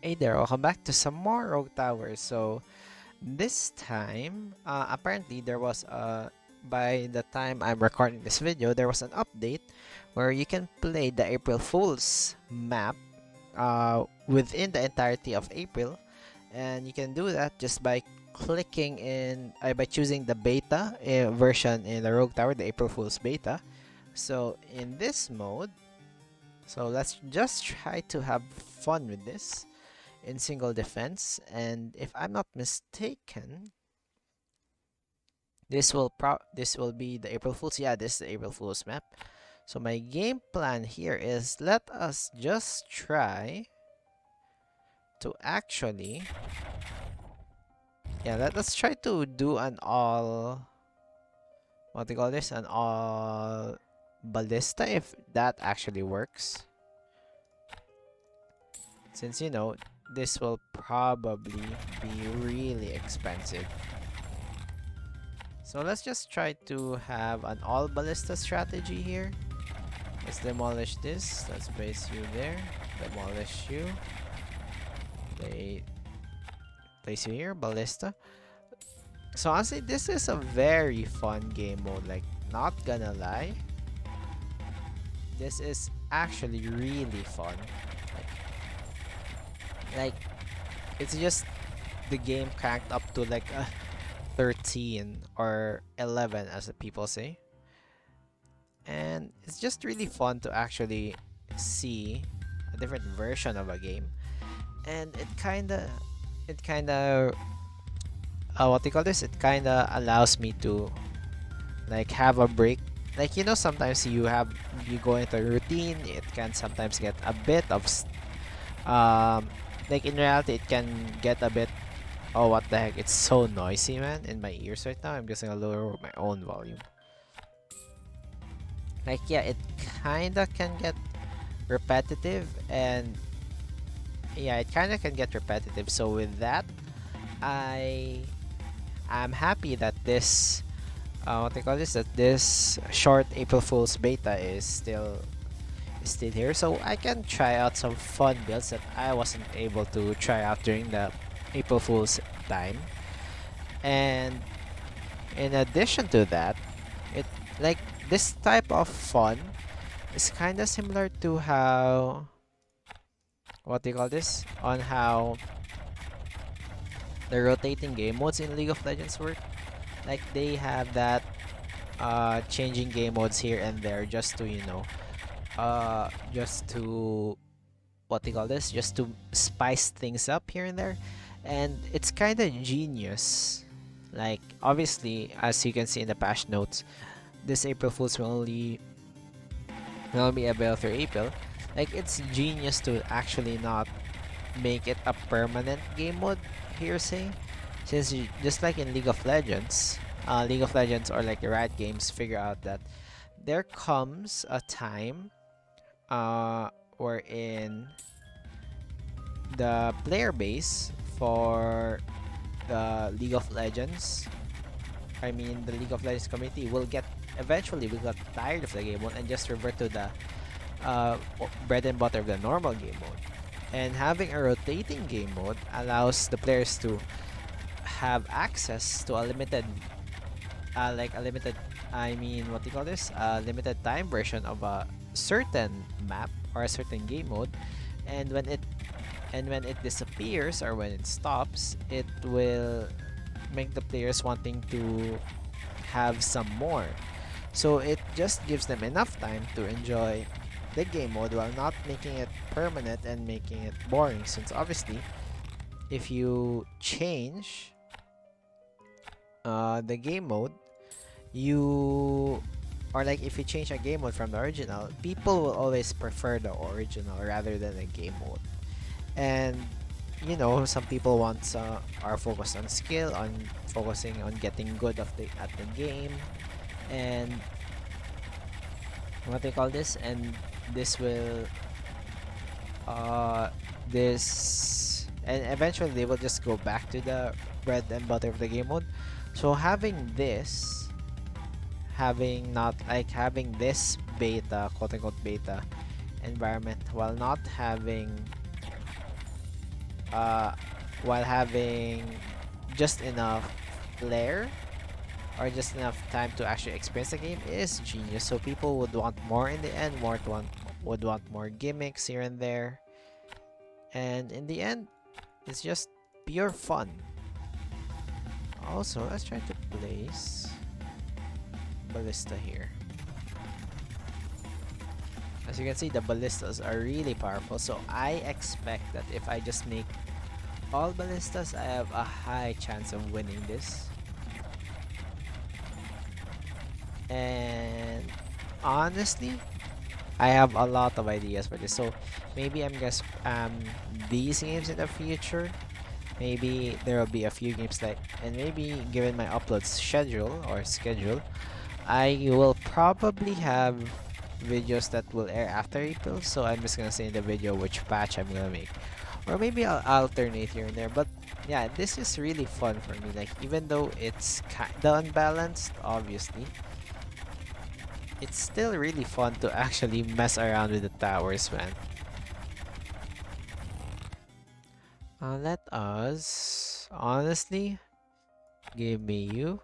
Hey there, welcome back to some more Rogue Towers. So this time, apparently there was by the time I'm recording this video, there was an update where you can play the April Fool's map within the entirety of April, and you can do that just by clicking in by choosing the beta version in the Rogue Tower, the April Fool's beta. So in this mode, so let's just try to have fun with this in single defense, and if I'm not mistaken, this will be the April Fools. Yeah, this is the April Fools map. So my game plan here is let us just try to actually let us try to do an all, what do you call this, an all ballista, if that actually works, since you know this will probably be really expensive. So let's just try to have an all ballista strategy here. Let's demolish this. Let's place you there. Demolish you. Place you here, ballista. So honestly, this is a very fun game mode. Like, not gonna lie, this is actually really fun. Like it's just the game cranked up to like a 13 or 11 as the people say, and it's just really fun to actually see a different version of a game. And it kind of what do you call this, it kind of allows me to like have a break. Like, you know, sometimes you go into a routine, it can sometimes get a bit of like in reality it can get a bit. Oh, what the heck, it's so noisy, man, in my ears right now. I'm just gonna lower my own volume. Like, yeah, it kinda can get repetitive, and yeah, it kinda can get repetitive. So with that, I'm happy that this what they call this, that this short April Fool's beta is still here, so I can try out some fun builds that I wasn't able to try out during the April Fool's time. And in addition to that, it like this type of fun is kind of similar to how, what do you call this, on how the rotating game modes in League of Legends work. Like, they have that changing game modes here and there, just to, you know, just to, what do you call this, just to spice things up here and there. And it's kind of genius. Like, obviously, as you can see in the patch notes, this April Fools will be available for April. Like, it's genius to actually not make it a permanent game mode here, say, since just like in League of Legends, or like the Riot Games, figure out that there comes a time wherein the player base for the League of Legends, I mean the League of Legends community, will get tired of the game mode and just revert to the bread and butter of the normal game mode. And having a rotating game mode allows the players to have access to a limited I mean, what do you call this, limited time version of a certain map or a certain game mode. And when it disappears, or when it stops, it will make the players wanting to have some more. So it just gives them enough time to enjoy the game mode while not making it permanent and making it boring, since obviously if you change the game mode, you or like if you change a game mode from the original, people will always prefer the original rather than the game mode. And you know, some people are focused on skill, on focusing on getting good at the game, and what they call this, and this will this and eventually they will just go back to the bread and butter of the game mode. So having this beta, quote unquote beta environment, while not having uh, while having just enough flair or just enough time to actually experience the game is genius. So people would want more in the end, would want more gimmicks here and there, and in the end, it's just pure fun. Also, let's try to place Ballista here. As you can see, the ballistas are really powerful, so I expect that if I just make all ballistas, I have a high chance of winning this. And honestly, I have a lot of ideas for this, so maybe I'm gonna these games in the future. Maybe there will be a few games like, and maybe given my upload schedule, I will probably have videos that will air after April, so I'm just gonna say in the video which patch I'm gonna make. Or maybe I'll alternate here and there, but yeah, this is really fun for me. Like, even though it's kinda unbalanced, obviously, it's still really fun to actually mess around with the towers, man. Let us, honestly, give me you.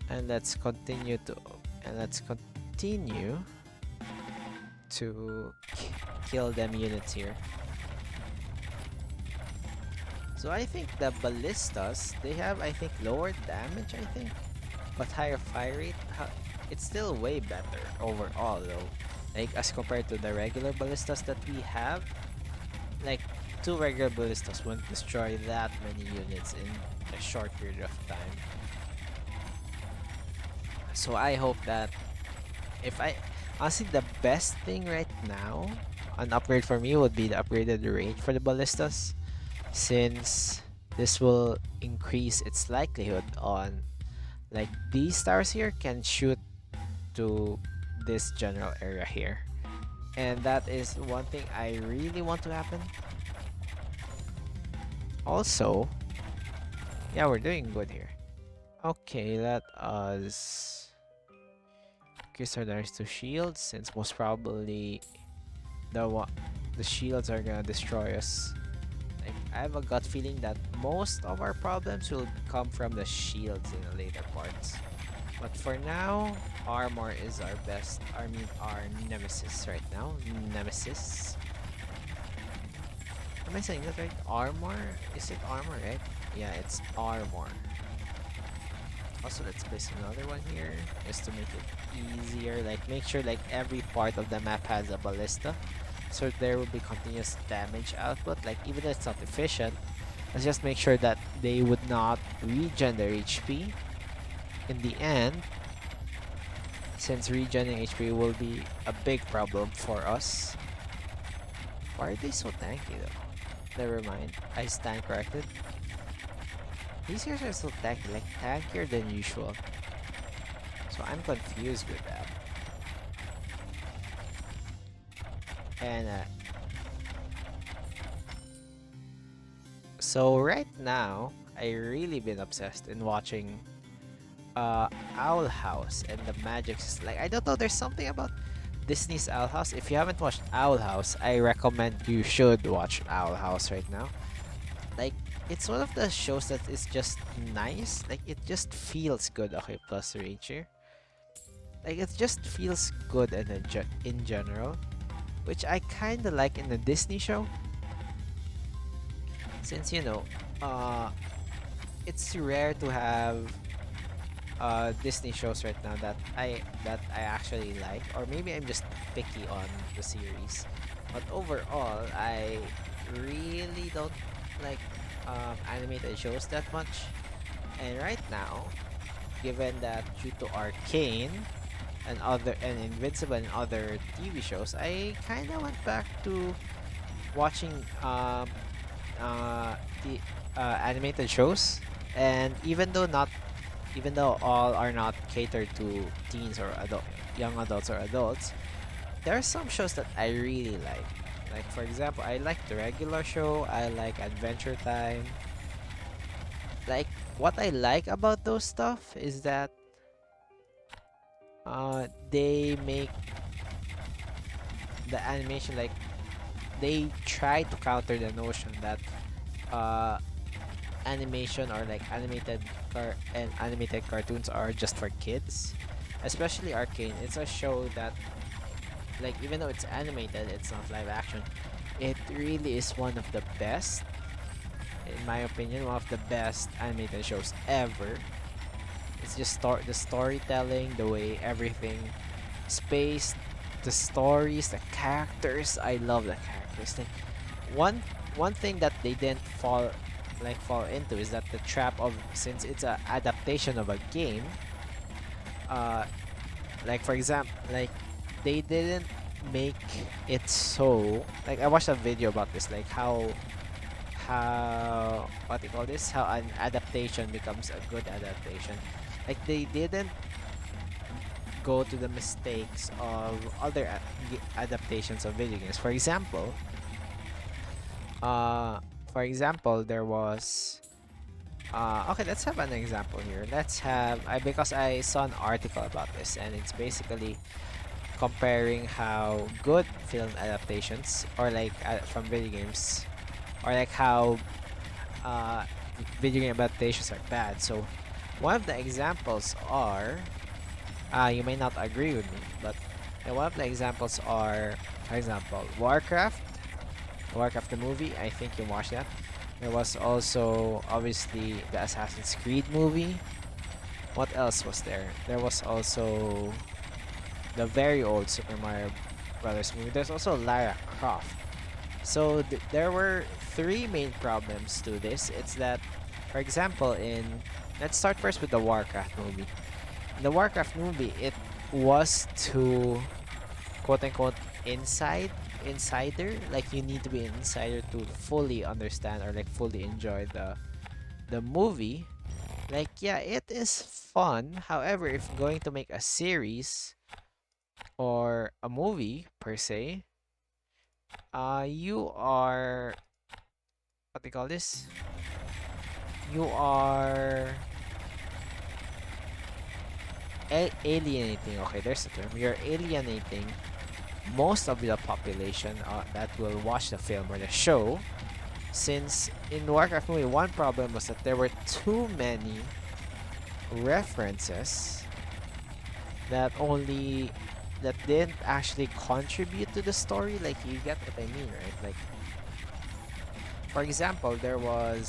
And let's continue to kill them units here. So I think the ballistas, they have, I think, lower damage, I think, but higher fire rate. It's still way better overall though. Like, as compared to the regular ballistas that we have, like, two regular ballistas won't destroy that many units in a short period of time. So I hope that if I honestly, the best thing right now, an upgrade for me would be the upgraded range for the ballistas, since this will increase its likelihood on, like, these stars here can shoot to this general area here, and that is one thing I really want to happen. Also, yeah, we're doing good here. Okay, let us increase our damage to shields, since most probably the shields are gonna destroy us. Like, I have a gut feeling that most of our problems will come from the shields in the later parts. But for now, armor is our best. I mean, our nemesis right now. Nemesis. Am I saying that right? Armor? Is it armor, right? Yeah, it's armor. Also, let's place another one here just to make it easier. Like, make sure like every part of the map has a ballista, so there will be continuous damage output. Like, even though it's not efficient, let's just make sure that they would not regen their HP in the end, since regenerating HP will be a big problem for us. Why are they so tanky though? Never mind, I stand corrected. These guys are so tanky, like tankier than usual. So I'm confused with that. And so right now, I really been obsessed in watching Owl House and the magic system. Like, I don't know, there's something about Disney's Owl House. If you haven't watched Owl House, I recommend you should watch Owl House right now. Like, it's one of the shows that is just nice. Like, it just feels good. Okay, plus range here. Like, it just feels good in general, which I kind of like in the Disney show. Since, you know, it's rare to have Disney shows right now that I actually like, or maybe I'm just picky on the series. But overall, I really don't like animated shows that much. And right now, given that due to Arcane and Invincible and other TV shows, I kind of went back to watching the animated shows. And even though all are not catered to teens or young adults or adults, there are some shows that I really like. Like, for example, I like the regular show, I like Adventure Time. Like, what I like about those stuff is that they make the animation, like, they try to counter the notion that uh, animation or like animated cartoons are just for kids, especially Arcane. It's a show that, like, even though it's animated, it's not live action. It really is one of the best, in my opinion, one of the best animated shows ever. It's just the storytelling, the way everything spaced, the stories, the characters. I love the characters. Like, one one thing that they didn't fall into is that the trap of, since it's a adaptation of a game, uh like for example, like they didn't make it so, like I watched a video about this, like how what do you call this, how an adaptation becomes a good adaptation. Like they didn't go to the mistakes of other adaptations of video games. Uh for example, there was okay, let's have an example here. Let's have because I saw an article about this, and it's basically comparing how good film adaptations, or like from video games, or like how uh, video game adaptations are bad. So one of the examples are, you may not agree with me, but one of the examples are, for example, Warcraft the movie. I think you watched that. There was also obviously the Assassin's Creed movie. What else was there? There was also the very old Super Mario Brothers movie. There's also Lara Croft. So there were three main problems to this. It's that, for example, let's start first with the Warcraft movie. In the Warcraft movie, it was to quote unquote insider. Like, you need to be an insider to fully understand or like fully enjoy the movie. Like, yeah, it is fun. However, if going to make a series or a movie per se, you are, what do you call this? You are alienating. Okay, there's the term. You're alienating most of the population that will watch the film or the show. Since in Warcraft movie, one problem was that there were too many references that didn't actually contribute to the story. Like, you get what I mean, right? Like, for example, there were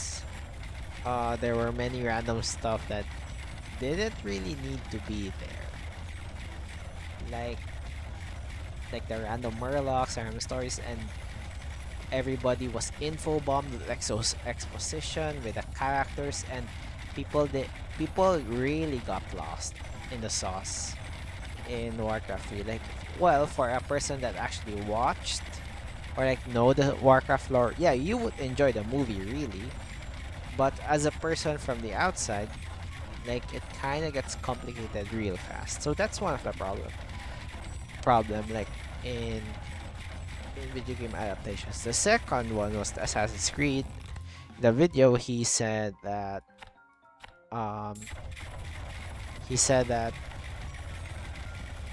many random stuff that didn't really need to be there. Like the random murlocs, random stories, and everybody was info bombed with exposition with the characters, and people really got lost in the sauce in Warcraft 3. Like, well, for a person that actually watched or like know the Warcraft lore, yeah, you would enjoy the movie really. But as a person from the outside, like, it kind of gets complicated real fast. So that's one of the problem like in video game adaptations. The second one was the Assassin's Creed. The video, um he said that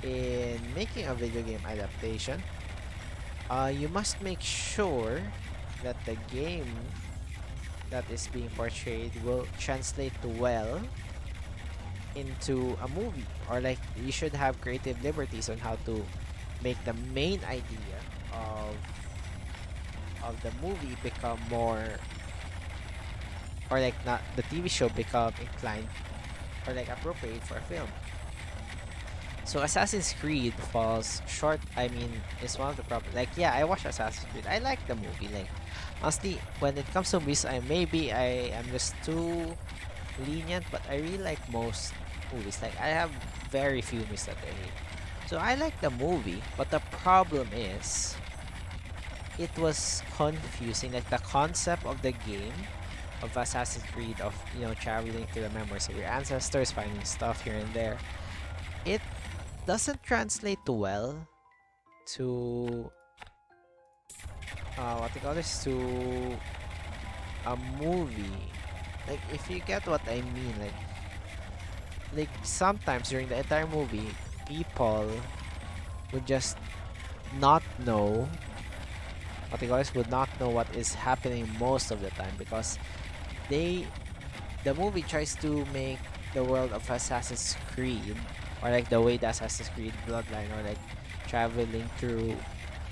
in making a video game adaptation, you must make sure that the game that is being portrayed will translate well into a movie, or like you should have creative liberties on how to make the main idea of the movie become more, or like not the TV show become inclined or like appropriate for a film. So Assassin's Creed falls short. I mean, it's one of the problems. Like, yeah, I watched Assassin's Creed. I like the movie. Like, honestly, when it comes to movies, I am just too lenient, but I really like most movies. Like, I have very few movies that I hate. So I like the movie, but the problem is it was confusing. Like, the concept of the game of Assassin's Creed, of, you know, traveling through the memories of your ancestors, finding stuff here and there, it doesn't translate too well to what they call this, to a movie. Like, if you get what I mean, like sometimes during the entire movie, people would just not know what they guys would not know what is happening most of the time, because they the movie tries to make the world of Assassin's Creed, or like the way the Assassin's Creed Bloodline, or like traveling through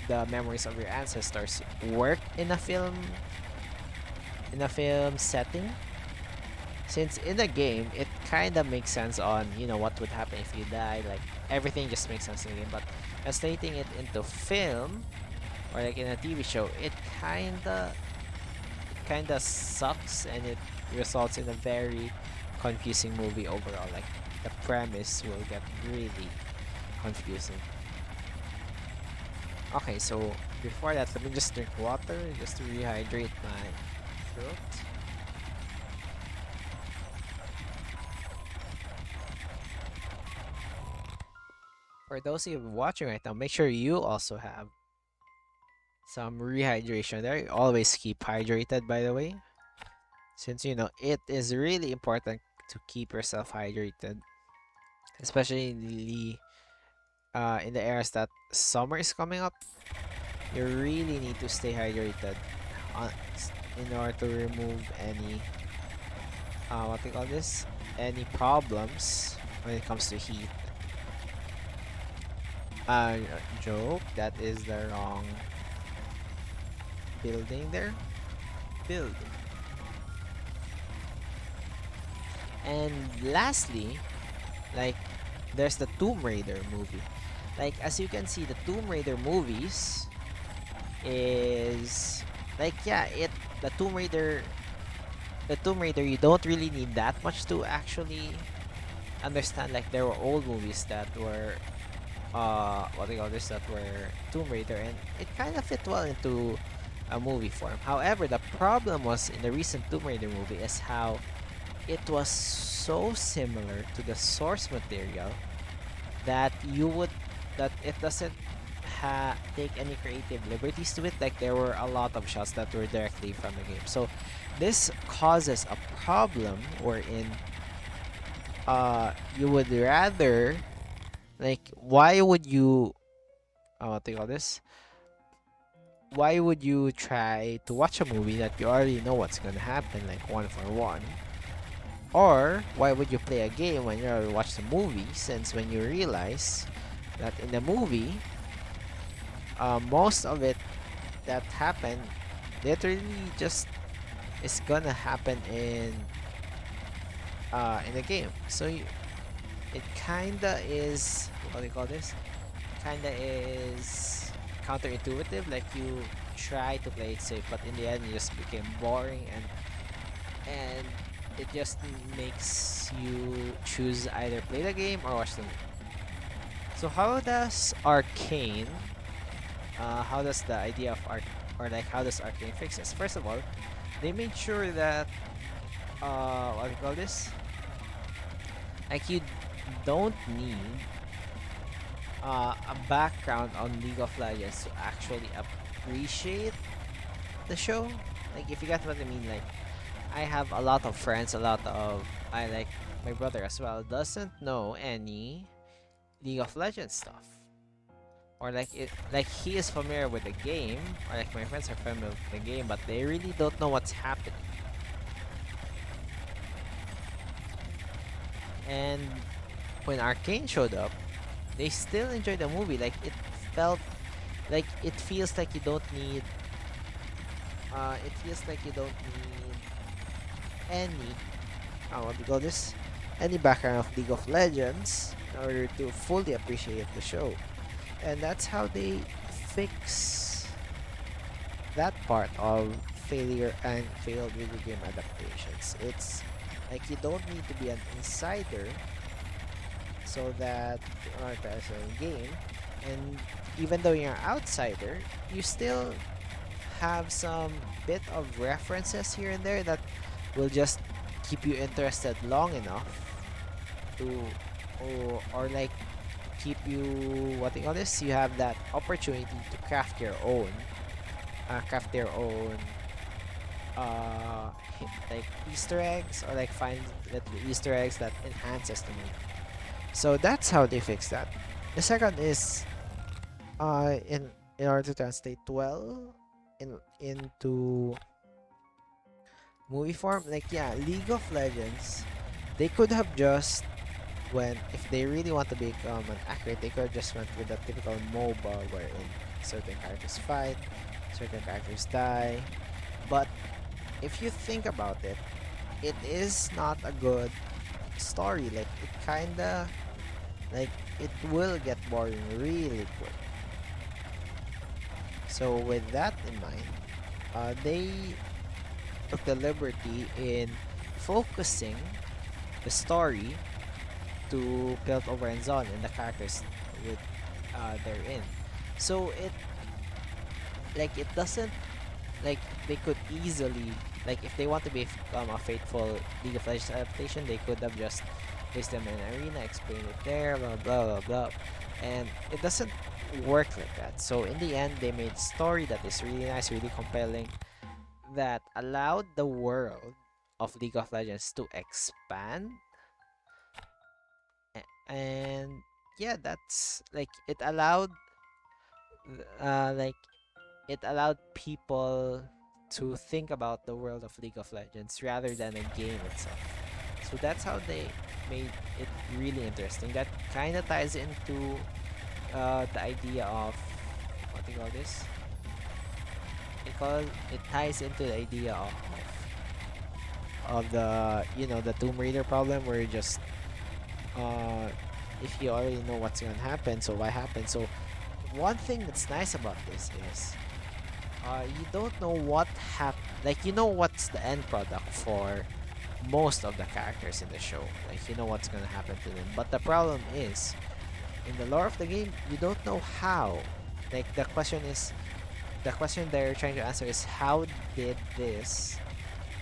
the memories of your ancestors, work in a film setting. Since in the game it kind of makes sense on, you know, what would happen if you die, like everything just makes sense in the game, but translating it into film, or like in a TV show, it kinda sucks, and it results in a very confusing movie overall. Like the premise will get really confusing. Okay, so before that, let me just drink water just to rehydrate my throat. For those of you watching right now, make sure you also have some rehydration there. Always keep hydrated, by the way, since you know it is really important to keep yourself hydrated, especially in the areas that summer is coming up. You really need to stay hydrated uh, in order to remove any what they call this, any problems when it comes to heat. Uh, Joke, that is the wrong building there. Building. And lastly, like, there's the Tomb Raider movie. Like, as you can see, the Tomb Raider movies is like, yeah, it the Tomb Raider, you don't really need that much to actually understand. Like, there were old movies that were what they call this, that were Tomb Raider, and it kind of fit well into a movie form. However, the problem was in the recent Tomb Raider movie is how it was so similar to the source material that it doesn't take any creative liberties to it. Like, there were a lot of shots that were directly from the game. So this causes a problem wherein you would rather, like, why would you what do you call this? Why would you try to watch a movie that you already know what's gonna happen, like one for one? Or why would you play a game when you already watched the movie, since when you realize that in the movie, most of it that happened literally just is gonna happen in the game. So it kinda is, what do you call this? Kinda is counterintuitive. Like, you try to play it safe, but in the end, it just became boring, and it just makes you choose either play the game or watch the movie. So how does Arcane? How does the idea of or like how does Arcane fix this? First of all, they made sure that what do you call this? Like, you don't need a background on League of Legends to actually appreciate the show. Like, if you get what I mean, like, I have a lot of friends, I like my brother as well, doesn't know any League of Legends stuff. Or like he is familiar with the game, or like my friends are familiar with the game, but they really don't know what's happening. And when Arcane showed up, they still enjoyed the movie. Like, felt it feels like you don't need any what do you call this, any background of League of Legends in order to fully appreciate the show. And that's how they fix that part of failure and failed video game adaptations. It's like, you don't need to be an insider so that you are a game, and even though you're an outsider, you still have some bit of references here and there that will just keep you interested long enough to, or like, keep you, what do you call this, you have that opportunity to craft your own uh like Easter eggs, or like find little Easter eggs that enhances the movie. So that's how they fix that. The second is in order to translate well, into movie form, like yeah, League of Legends, they could have just went, if they really want to become an accurate, they could have just went with a typical MOBA wherein certain characters fight, certain characters die. But if you think about it, it is not a good story. Like it kinda, like it will get boring really quick. So with that in mind, they took the liberty in focusing the story to Piltover and Zon and the characters with therein. So it doesn't, like they could easily, like if they want to become a faithful League of Legends adaptation, they could have just placed them in an arena, explain it there, blah blah blah blah, and it doesn't work like that. So in the end, they made story that is really nice, really compelling, that allowed the world of League of Legends to expand. And yeah, that's like like it allowed people to think about the world of League of Legends rather than a game itself. So that's how they made it really interesting. That kind of ties into the idea of what do you call this? It ties into the idea of the, you know, the Tomb Raider problem, where you just uh if you already know what's gonna happen, so why happen? So one thing that's nice about this is you don't know what like you know what's the end product for most of the characters in the show. Like you know what's gonna happen to them. But the problem is, in the lore of the game, you don't know how. Like the question they're trying to answer is, how did this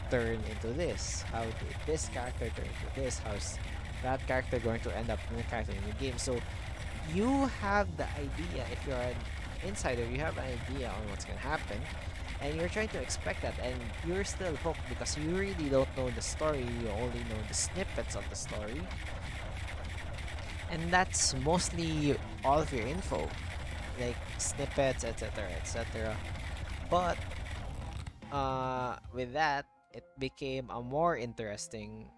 turn into this? How did this character turn into this? How's that character going to end up in the character in the game? So you have the idea, if you're an insider, you have an idea on what's gonna happen, and you're trying to expect that, and you're still hooked because you really don't know the story, you only know the snippets of the story, and that's mostly all of your info, like snippets, etc., etc. But with that, it became a more interesting,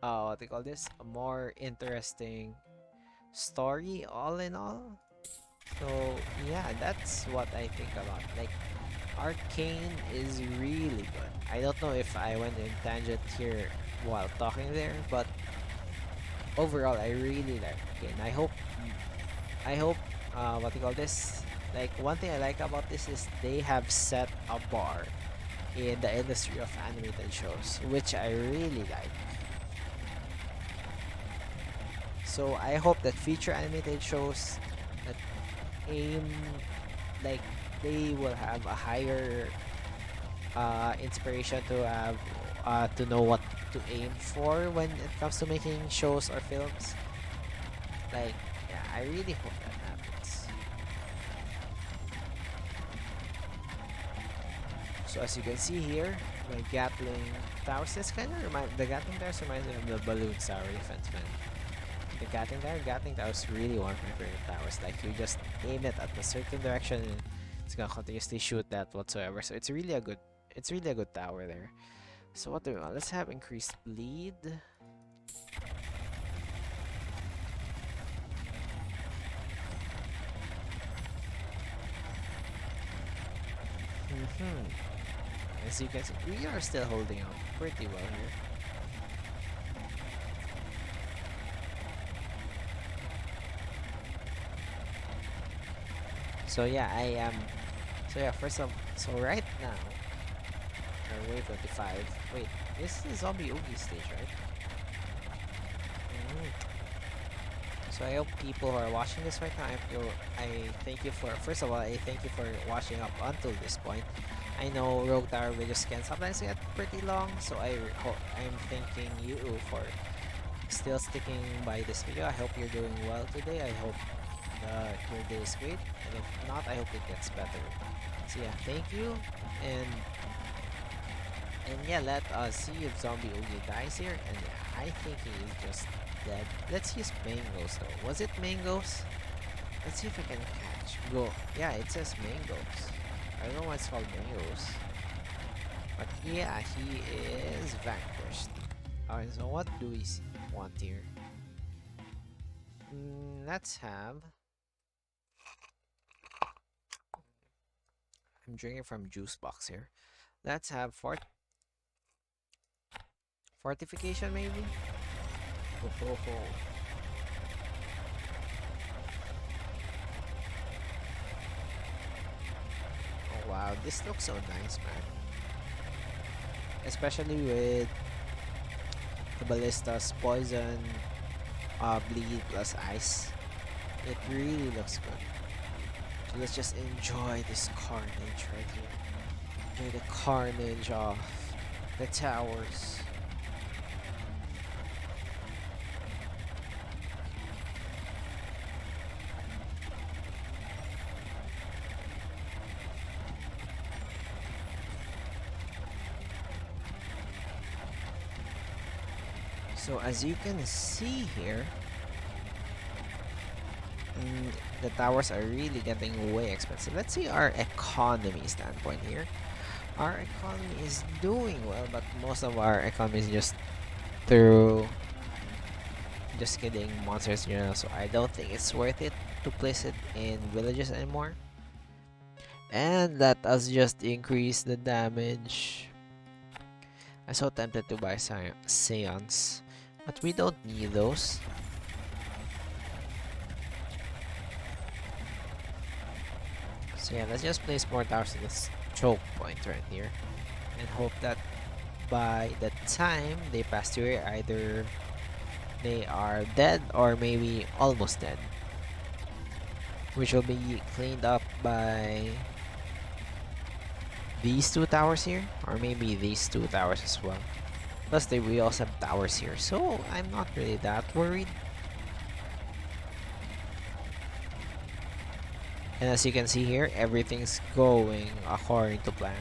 what do you call this? A more interesting story, all in all. So yeah, that's what I think about. Like Arcane is really good. I don't know if I went in tangent here while talking there, but overall I really like Arcane. I hope what do you call this? Like one thing I like about this is they have set a bar in the industry of animated shows, which I really like. So I hope that future animated shows that aim, like they will have a higher inspiration to have to know what to aim for when it comes to making shows or films. Like yeah, I really hope that happens. So as you can see here, my Gatling towers, this kind of the Gatling towers reminds me of the balloon tower defense, man. The Gatling towers really one of my favorite towers. Like you just aim it at a certain direction and it's gonna continuously shoot that whatsoever. So it's really a good tower there. So what do we want? Let's have increased bleed. As you can see, we are still holding on pretty well here. So yeah, I am. So yeah, so right now, or wave 25. Wait, this is the zombie Oogie stage, right? Mm. So I hope people who are watching this right now, I thank you for, first of all, I thank you for watching up until this point. I know Rogue Tower videos can sometimes get pretty long, so I'm thanking you for still sticking by this video. I hope you're doing well today. I hope your day is great, and if not, I hope it gets better. So yeah, thank you, and yeah, let us see if Zombie Oogie dies here, and yeah, I think he is just dead. Let's use mangoes though. Was it mangoes? Let's see if I can catch. Go. Yeah, it says mangoes. I don't know why it's called Neos. But yeah, he is vanquished. Alright, so what do we want here? Let's have... I'm drinking from juice box here. Let's have fortification maybe? Ho, ho, ho. Oh wow, this looks so nice, man. Especially with the Ballista's poison, bleed plus ice. It really looks good. So let's just enjoy this carnage right here. Enjoy the carnage of the towers. So as you can see here, the towers are really getting way expensive. Let's see our economy standpoint here. Our economy is doing well, but most of our economy is just through just kidding monsters, you know, so I don't think it's worth it to place it in villages anymore. And let us just increase the damage. I'm so tempted to buy Seance, but we don't need those. So yeah, let's just place more towers in this choke point right here and hope that by the time they pass through here, either they are dead or maybe almost dead, which will be cleaned up by these two towers here, or maybe these two towers as well. Plus we also have towers here, so I'm not really that worried. And as you can see here, everything's going according to plan.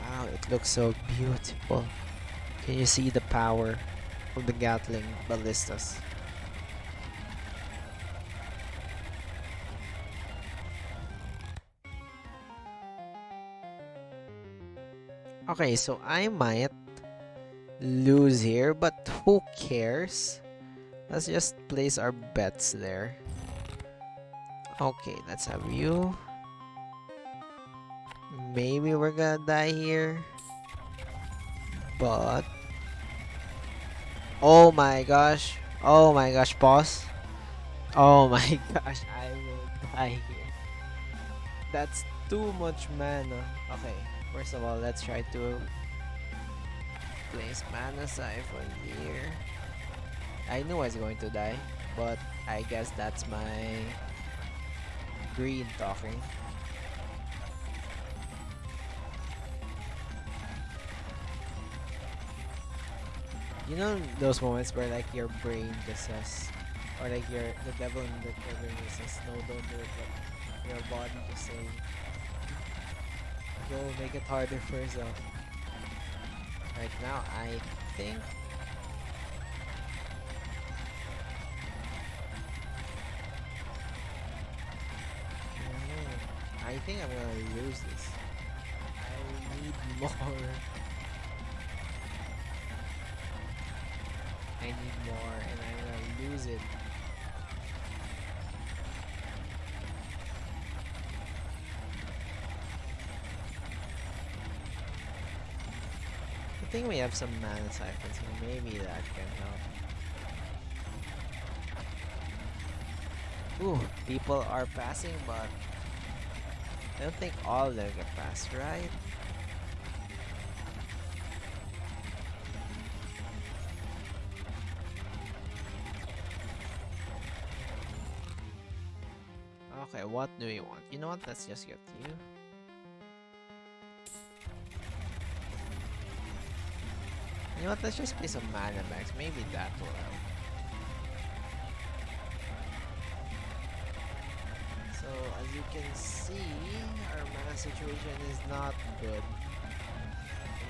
Wow, it looks so beautiful. Can you see the power of the Gatling ballistas? Okay, so I might lose here, but who cares? Let's just place our bets there. Okay, let's have you. Maybe we're gonna die here, but oh my gosh, pause. Oh my gosh, I will die here. That's too much mana. Okay, first of all, let's try to place mana siphon here. I knew I was going to die, but I guess that's my green talking. You know those moments where like your brain just says, or like the devil in the brain just says, no, don't do it, but your body just saying, go make it harder for yourself. Right now, I think I'm gonna lose this. I need more. I need more, and I'm gonna lose it. I think we have some mana siphons, so maybe that can help. Ooh, people are passing, but I don't think all of them get past, right? Okay, what do we want? You know what? Let's just get you. You know what? Let's just play some mana max. Maybe that will help. So, as you can see, our mana situation is not good.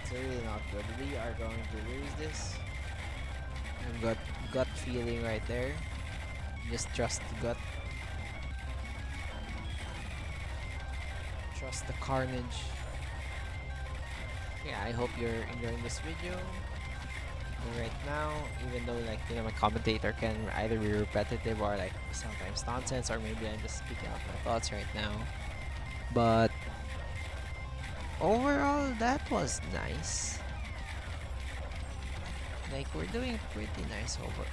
It's really not good. We are going to lose this. I've got gut feeling right there. Just trust the gut. Trust the carnage. Yeah, I hope you're enjoying this video. And right now, even though like my commentator can either be repetitive or like sometimes nonsense, or maybe I'm just speaking out my thoughts right now. But overall, that was nice. Like, we're doing pretty nice overall.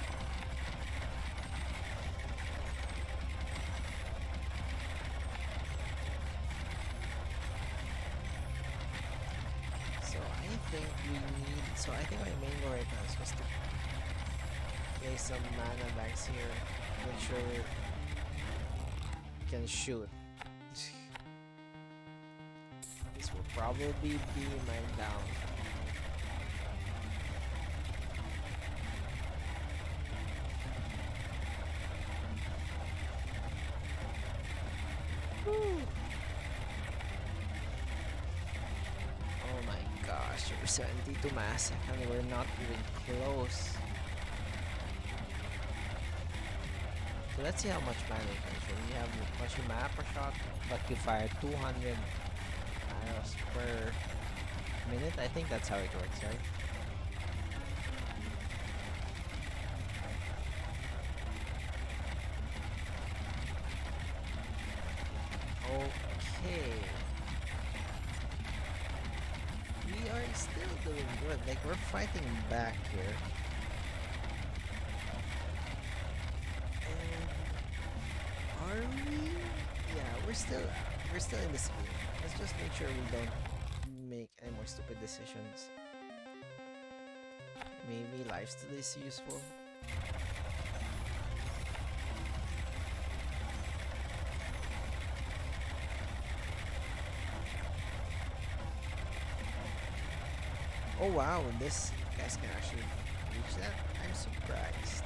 So I think my main goal right now is just to play some mana banks here. Make sure we can shoot. This will probably be my down. Woo. Oh my gosh, we're 72 mass and we're not even close. So let's see how much mana we can shoot. We have much mana per shot, but you fire 200 arrows per minute. I think that's how it works, right? Okay. We are still doing good. Like, we're fighting back here. And are we? Yeah, we're still in this game. Let's just make sure we don't make any more stupid decisions. Maybe lifesteal is useful. Oh wow, this guys can actually reach that. I'm surprised.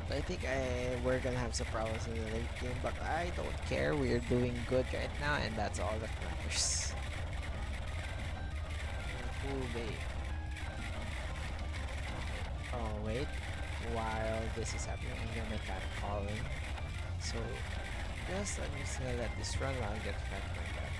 But I think we're gonna have some problems in the late game, but I don't care. We're doing good right now, and that's all that matters. Oh wait. Oh wait. While this is happening, I hear my cat calling. So just I'm just gonna let this run while I get fed my cat.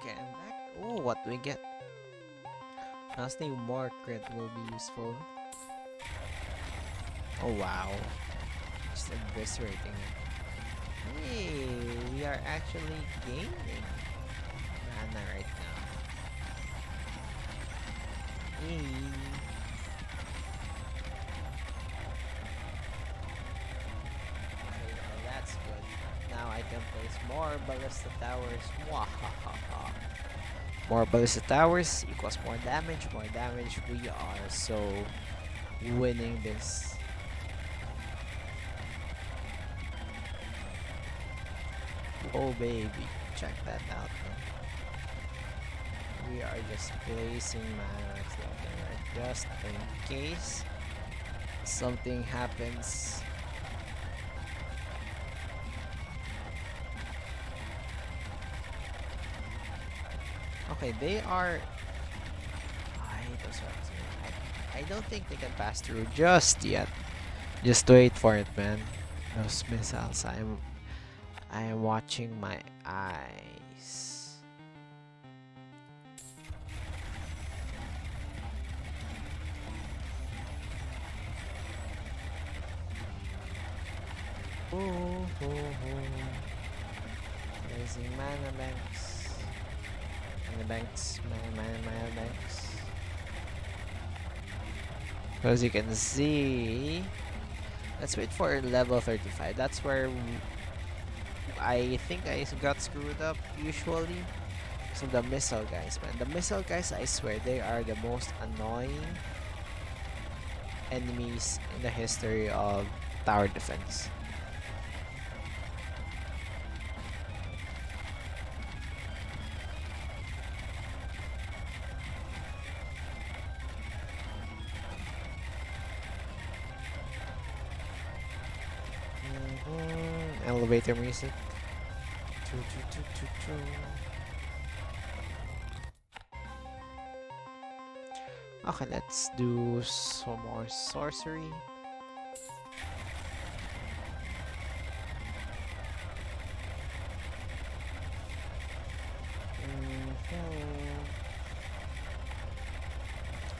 Okay, I'm back. Oh, what do we get? Honestly, more crit will be useful. Oh wow. Just eviscerating it. Hey, we are actually gaining mana right now. Hey. Okay, well, that's good. Now I can place more Ballista towers. Wahahaha. More Ballista towers equals more damage. More damage. We are so winning this. Oh baby, check that out. Man. We are just placing mana left and right just in case something happens. Okay, they are. I don't think they can pass through just yet. Just wait for it, man. Those missiles. I am watching my eyes. Raising mana banks. Mana banks. Mana banks. As you can see, let's wait for level 35. That's where I think I got screwed up usually. So the missile guys, man. The missile guys, I swear, they are the most annoying enemies in the history of tower defense. elevator music. Okay, let's do some more sorcery.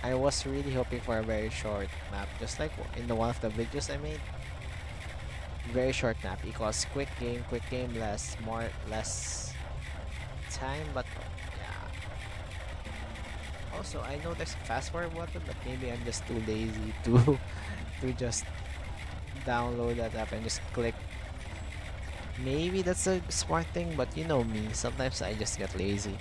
I was really hoping for a very short map, just like in the one of the videos I made. Very short map equals quick game, less time, but yeah. Also, I know there's a fast forward button, but maybe I'm just too lazy to to just download that app and just click. Maybe that's a smart thing, but you know me, sometimes I just get lazy.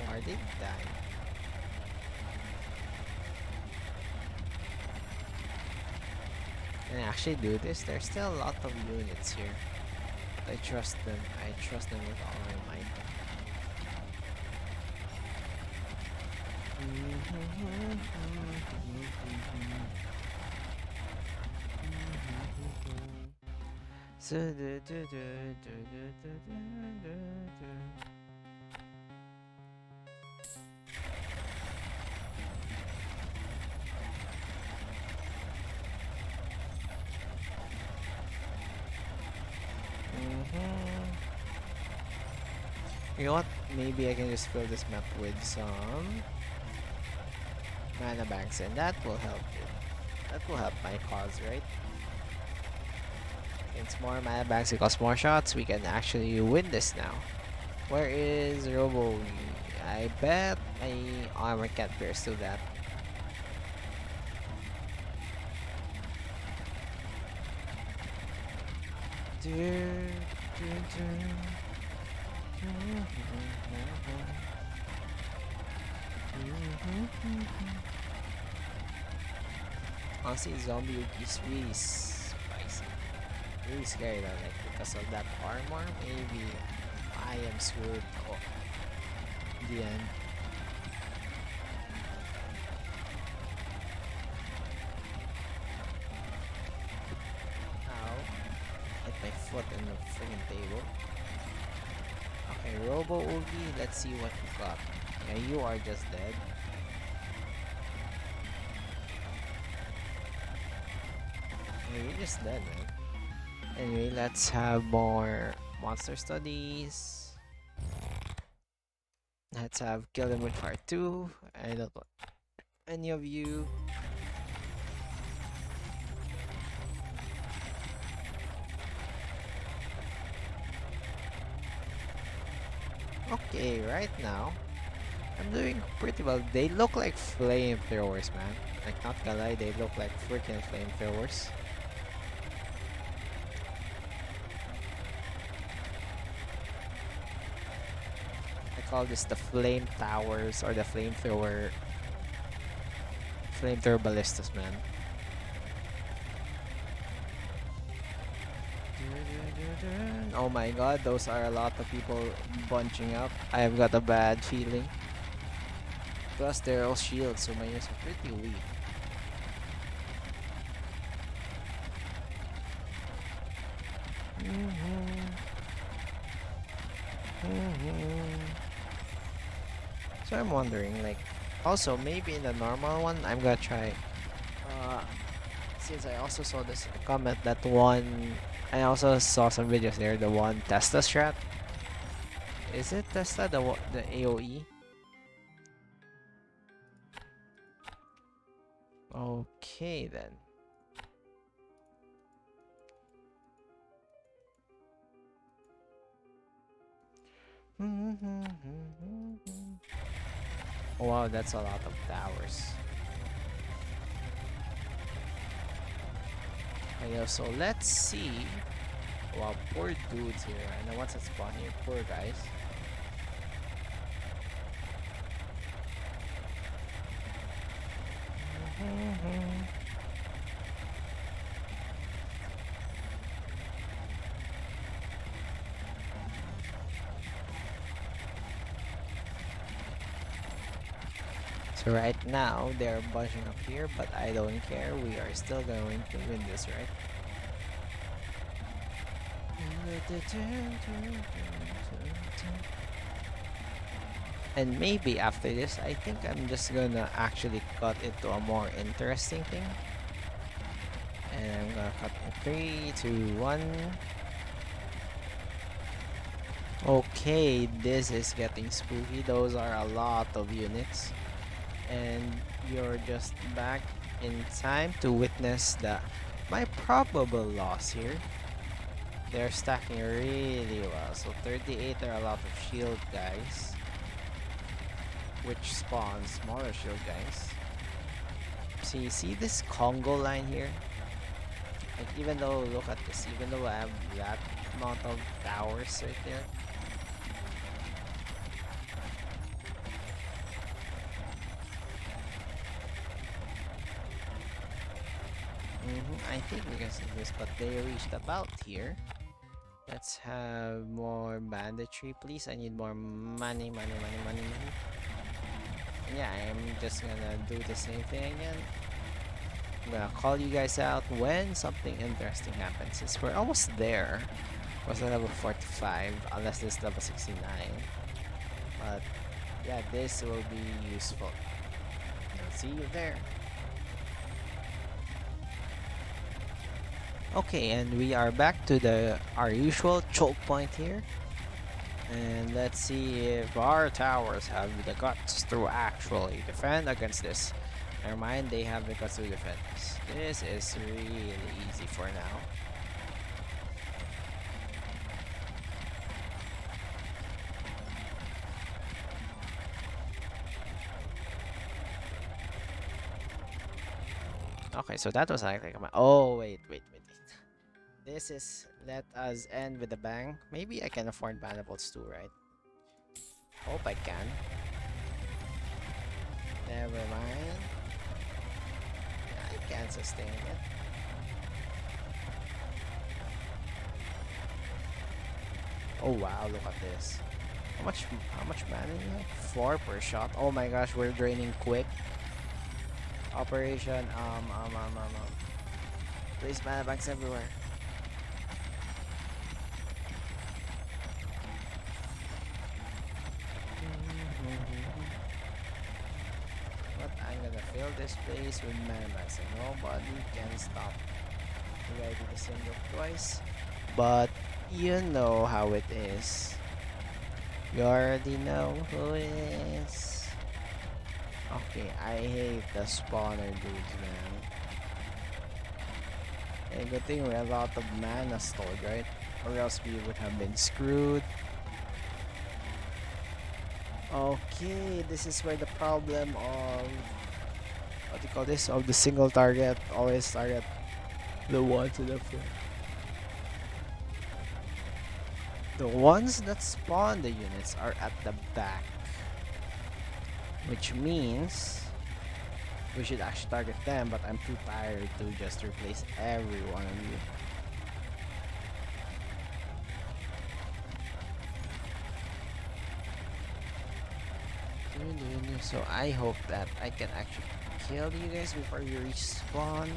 Are they dying? Can I actually do this? There's still a lot of units here. But I trust them. I trust them with all my might. You know what? Maybe I can just fill this map with some mana banks, and that will help it. That will help my cause, right? Since more mana banks equals more shots, we can actually win this now. Where is Robo? I bet my armor can't pierce through that. Honestly, zombie Yugi is really spicy. Really scary though, like because of that armor, maybe I am screwed in the end. Ow. Hit my foot in the friggin' table. Okay, Robo Oogie, let's see what you got. Yeah, you are just dead. Yeah, you're just dead, man. Anyway, let's have more monster studies. Let's have Kill Them with Fire 2. I don't want any of you. Okay, right now, I'm doing pretty well. They look like flamethrowers, man. Like, not gonna lie, they look like freaking flamethrowers. I call this the flame towers or the flamethrower ballistas, man. Oh my god, those are a lot of people bunching up. I've got a bad feeling. Plus they're all shields, so my units are pretty weak. So I'm wondering, like, also maybe in the normal one, I'm gonna try. Since I also saw this comment that one, I also saw some videos there. The one Tesla strat. Is it Tesla the AOE? Okay then. Oh, wow, that's a lot of towers. Okay, so let's see. Wow, poor dudes here. I know what's at spawn here. Poor guys. So right now, they're bunching up here, but I don't care. We are still going to win this, right? And maybe after this, I think I'm just gonna actually cut into a more interesting thing. And I'm gonna cut in 3, 2, 1. Okay, this is getting spooky. Those are a lot of units. And you're just back in time to witness my probable loss here. They're stacking really well. So 38 are a lot of shield guys, which spawn smaller shield guys. So you see this Congo line here? Like even though, look at this, even though I have that amount of towers right there, I think we can see this, but they reached about here. Let's have more banditry, please. I need more money. And yeah, I'm just gonna do the same thing again. I'm gonna call you guys out when something interesting happens. Since we're almost there. Was a level 45, unless this level 69. But yeah, this will be useful. I'll see you there. Okay, and we are back to our usual choke point here. And let's see if our towers have the guts to actually defend against this. Never mind, they have the guts to defend this. This is really easy for now. Okay, so that was like my. Oh, wait. This is. Let us end with a bang. Maybe I can afford Manifolds too, right? Hope I can. Never mind. I can't sustain it. Oh wow, look at this. How much mana do you have? 4 per shot. Oh my gosh, we're draining quick. Operation Place mana banks everywhere. But I'm gonna fill this place with mana banks and nobody can stop. Maybe I did the same joke twice. But you know how it is. You already know who it is. Okay, I hate the spawner dudes, man. Hey, good thing we have a lot of mana stored, right? Or else we would have been screwed. Okay, this is where the problem of what do you call this? Of the single target, always target the ones in the front. The ones that spawn the units are at the back. Which means we should actually target them, but I'm too tired to just replace every one of you. So I hope that I can actually kill you guys before you reach spawn.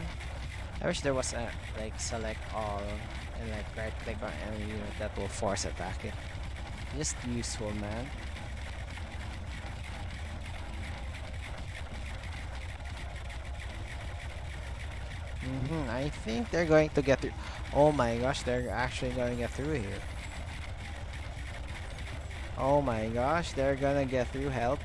I wish there was a like select all and like right click on any unit that will force attack it. Just useful, man. I think they're going to get through. Oh my gosh, they're actually going to get through here. Oh my gosh, they're gonna get through. Help.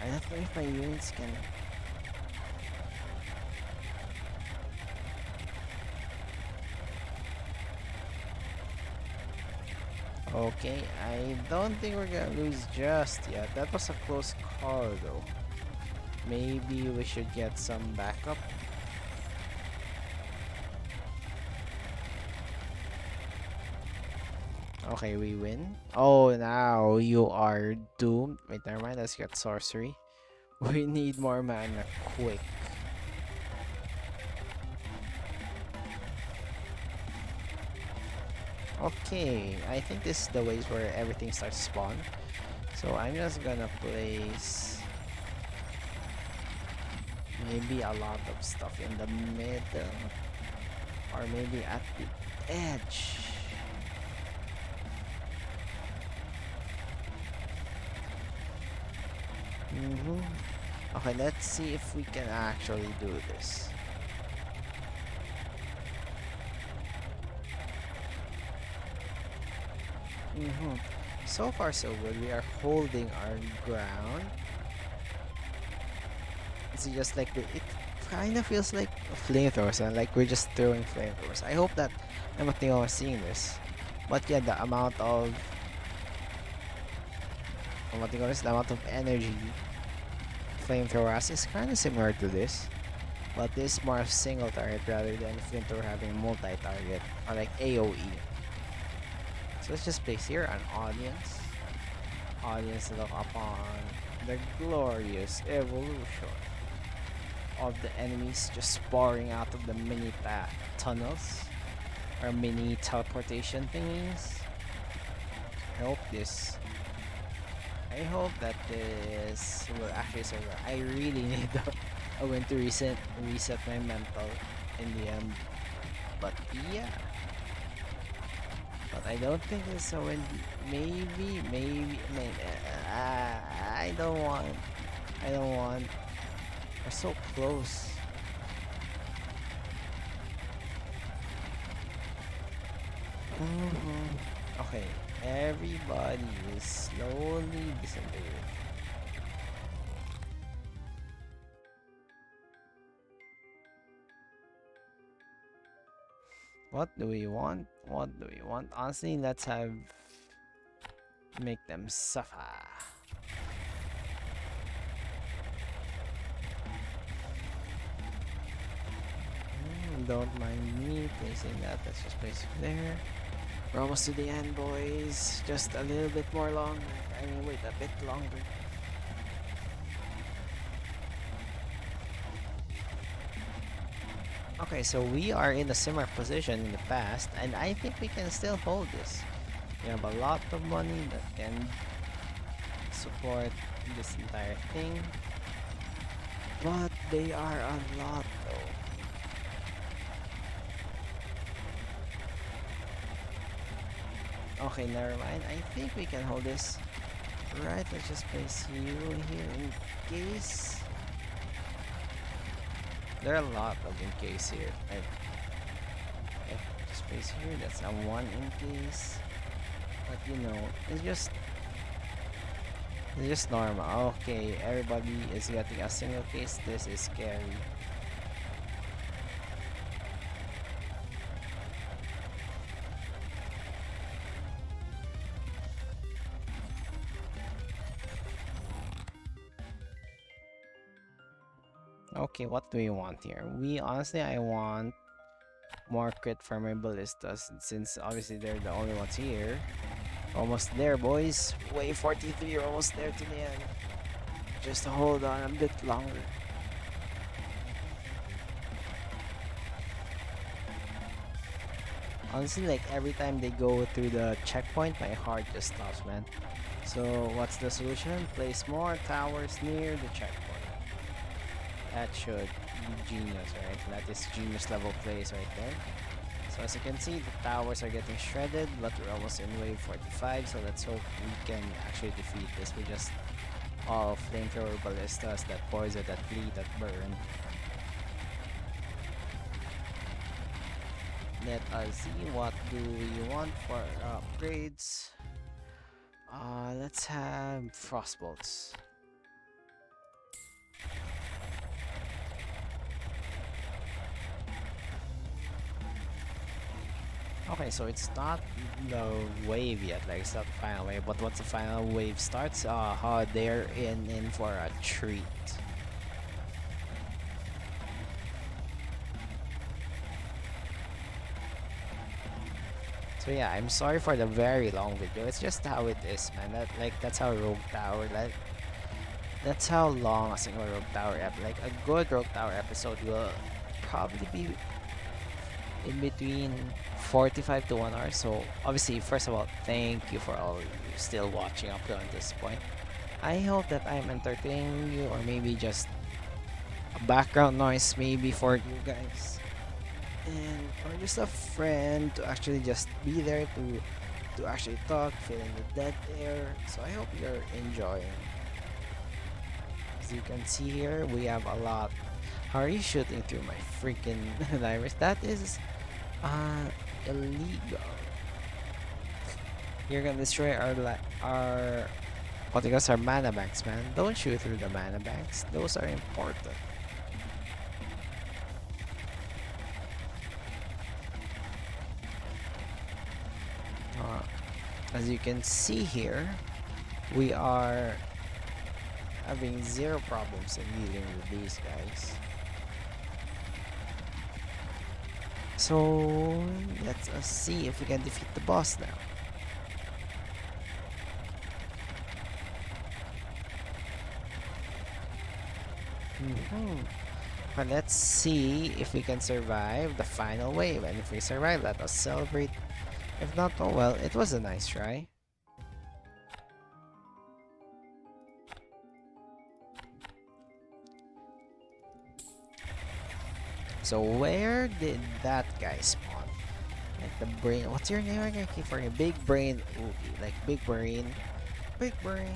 I don't know if my units can. Okay, I don't think we're gonna lose just yet. That was a close call though. Maybe we should get some backup. Okay, we win. Oh, now you are doomed. Wait, never mind. Let's get sorcery. We need more mana quick. Okay, I think this is the ways where everything starts to spawn. So I'm just gonna place maybe a lot of stuff in the middle, or maybe at the edge. Okay, let's see if we can actually do this. So far so good. We are holding our ground. It's just like it kind of feels like flamethrowers, and like we're just throwing flamethrowers. I hope that I'm not the only one seeing this. But yeah, the amount of the amount of energy flamethrower has is kind of similar to this, but this is more of single target rather than flamethrower having multi-target or like AOE. So let's just place here an audience. Audience look upon the glorious evolution of the enemies just pouring out of the mini tunnels or mini teleportation thingies. I hope that this will actually survive. I really need a win to reset my mental in the end. But yeah. But I don't think it's a win. Maybe. I don't want. We're so close. Okay, everybody is slowly disappearing. What do we want? Honestly, let's make them suffer. Don't mind me placing that. Let's just place it there. We're almost to the end, boys. Just a little bit more longer. I mean, wait a bit longer. Okay, so we are in a similar position in the past, and I think we can still hold this. We have a lot of money that can support this entire thing, but they are a lot though. Okay, never mind. I think we can hold this. Right, let's just place you here in case. There are a lot of in case here. Right? Okay, just place here. That's a one in case. But you know, it's just normal. Okay, everybody is getting a single case. This is scary. Okay, what do we want here? I want more crit for my ballistas, since obviously they're the only ones here. Almost there, boys. Wave 43, you're almost there to the end. Just hold on a bit longer. Honestly, like every time they go through the checkpoint, my heart just stops, man. So what's the solution? Place more towers near the checkpoint. That should be genius, right? That is genius level plays right there. So as you can see, the towers are getting shredded, but we're almost in wave 45, so let's hope we can actually defeat this with just all flamethrower ballistas, that poison, that bleed, that burn. Let us see, what do we want for upgrades? Let's have frostbolts. Okay, so it's not the wave yet, like it's not the final wave, but once the final wave starts, they're in for a treat. So yeah, I'm sorry for the very long video. It's just how it is, man. That's how Rogue Tower, that's how long a single Rogue Tower like a good Rogue Tower episode will probably be in between 45 to 1 hour. So obviously, first of all, thank you for all you still watching up to this point. I hope that I'm entertaining you, or maybe just a background noise maybe for you guys, and or just a friend to actually just be there to actually talk, feeling the dead air. So I hope you're enjoying. As you can see here, we have a lot. How are you shooting through my freaking diaries? That is illegal. You're gonna destroy our what you guys, our mana banks, man. Don't shoot through the mana banks. Those are important. Uh, as you can see here, we are having zero problems in dealing with these guys. So let's see if we can defeat the boss now. But let's see if we can survive the final wave, and if we survive, let us celebrate. If not, oh well, it was a nice try. So where did that guy spawn? Like the brain. What's your name again? I keep forgetting. Big brain. Oogie. Like big brain. Big brain.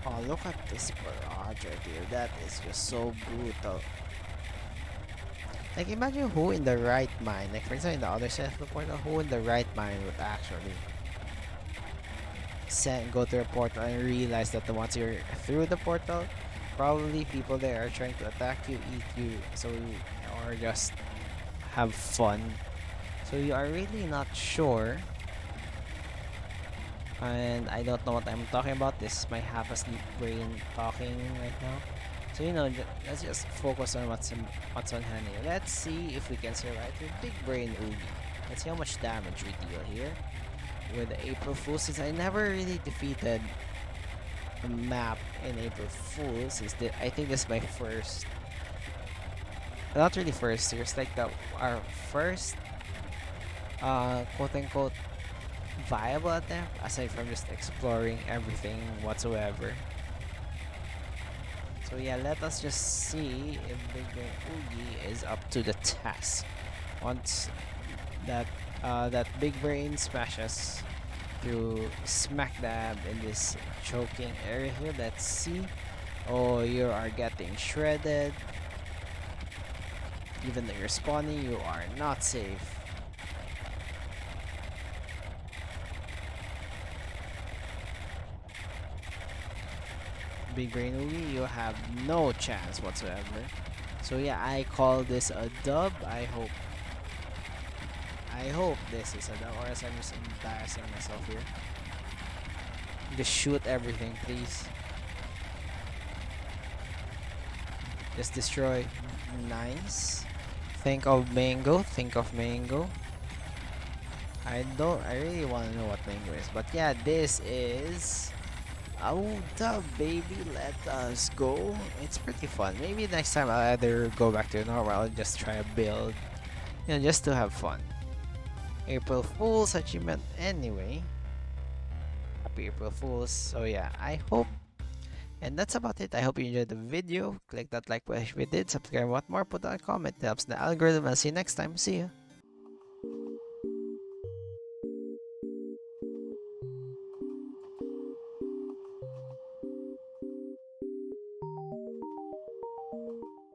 Oh, look at this barrage right here. That is just so brutal. Like imagine who in the right mind, like for example in the other side of the portal, who in the right mind would actually go to the portal and realize that the once you're through the portal, probably people there are trying to attack you, eat you, so you, or just have fun. So you are really not sure. And I don't know what I'm talking about. This is my half asleep brain talking right now. So you know, let's just focus on what's on hand here. Let's see if we can survive with Big Brain Oogie. Let's see how much damage we deal here with the April Fool. Since I never really defeated a map in April Fool, since I think this is my first, not really first. It's like our first, quote unquote, viable attempt aside from just exploring everything whatsoever. So yeah, let us just see if Big Brain Oogie is up to the task. Once that Big Brain smashes through smack dab in this choking area here, let's see. Oh, you are getting shredded. Even though you're spawning, you are not safe. Big Brain Oogie, you have no chance whatsoever. So yeah, I call this a dub. I hope this is a dub, or else I'm just embarrassing myself here. Just shoot everything, please. Just destroy. Nice. Think of mango. Think of mango. I really want to know what mango is. But yeah, this is... Oh, dub, baby, let us go. It's pretty fun. Maybe next time I'll either go back to normal, I'll just try a build, you know, just to have fun. April Fool's achievement anyway. Happy April Fool's. So yeah, I hope. And that's about it. I hope you enjoyed the video. Click that like button if you did. Subscribe, what more, put down a comment. It helps the algorithm. I'll see you next time. See ya.